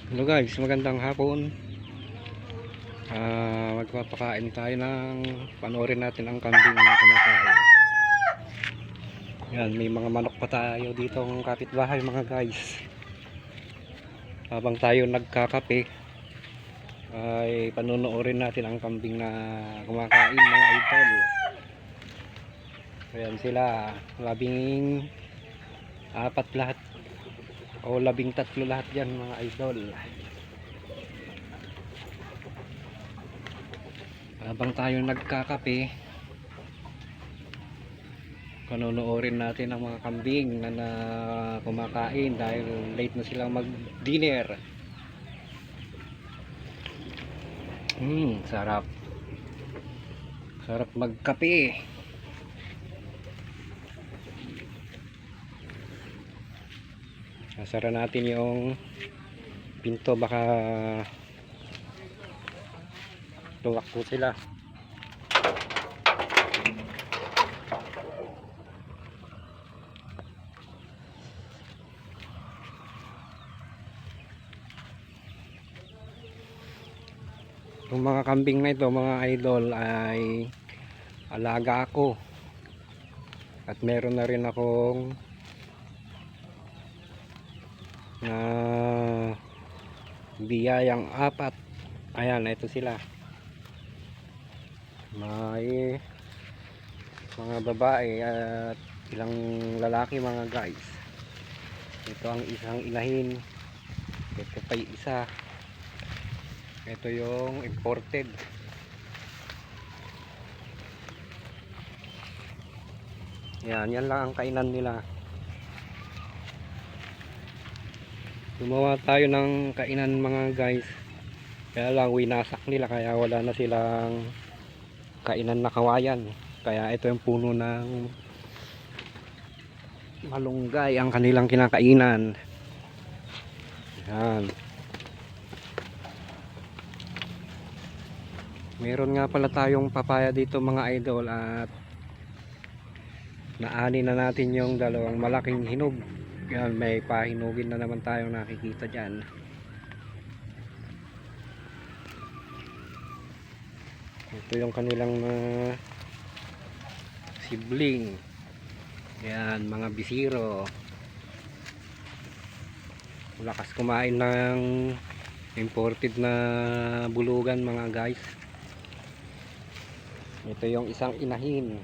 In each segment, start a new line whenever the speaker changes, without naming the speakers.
Hello guys, magandang hapon. Magpapakain tayo ng panoorin natin ang kambing na kumakain. Yan, may mga manok pa tayo dito ng kapitbahay mga guys. Habang tayo nagkakape ay panonoorin natin ang kambing na kumakain mga idol. Ayan sila, 14 lahat o 13 lahat yan mga idol. Habang tayo nagkakape, panonoorin natin ang mga kambing na kumakain dahil late na silang mag-dinner. Sarap. Sarap magkape. Sara natin yung pinto, baka tumakbo sila. Yung mga kambing na ito mga idol ay alaga ako, at meron na rin akong na biyayang 4. Ayan, ito sila. May mga babae at ilang lalaki mga guys. Ito ang isang inahin, ito pa yung isa, ito yung imported. Yan lang ang kainan nila. Gumawa tayo ng kainan mga guys, kaya lang winasak nila, kaya wala na silang kainan na kawayan. Kaya ito yung puno ng malunggay ang kanilang kinakainan. Yan. Meron nga pala tayong papaya dito mga idol, at naani na natin yung dalawang malaking hinog. Yan, may pahinugin na naman tayong nakikita dyan. Ito yung kanilang sibling. Yan, mga bisiro. Lakas kumain ng imported na bulugan mga guys. Ito yung isang inahin.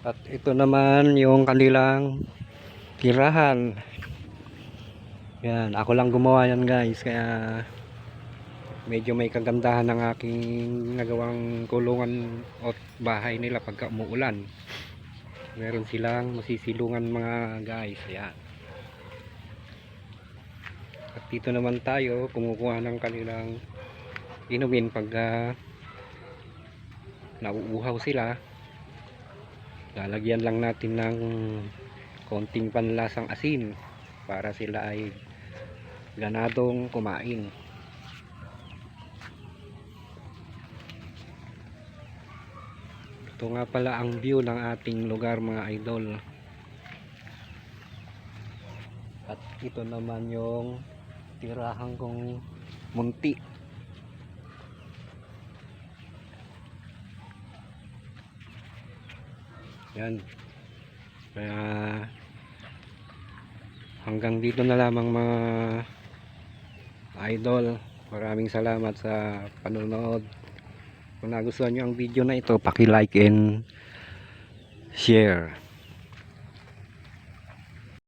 At ito naman yung kanilang tirahan. Yan, ako lang gumawa yan guys, kaya medyo may kagandahan ng aking nagawang kulungan o bahay nila pagka umuulan. Meron silang masisilungan mga guys. Yan. At dito naman tayo kumukuha ng kanilang inumin pagka nauuhaw sila. Lalagyan lang natin ng konting panlasang asin para sila ay ganadong kumain. Ito nga pala ang view ng ating lugar mga idol. At ito naman yung tirahan kong munti. Yan. Kaya hanggang dito na lamang mga idol. Maraming salamat sa panonood. Kung nagustuhan nyo ang video na ito, paki-like and share.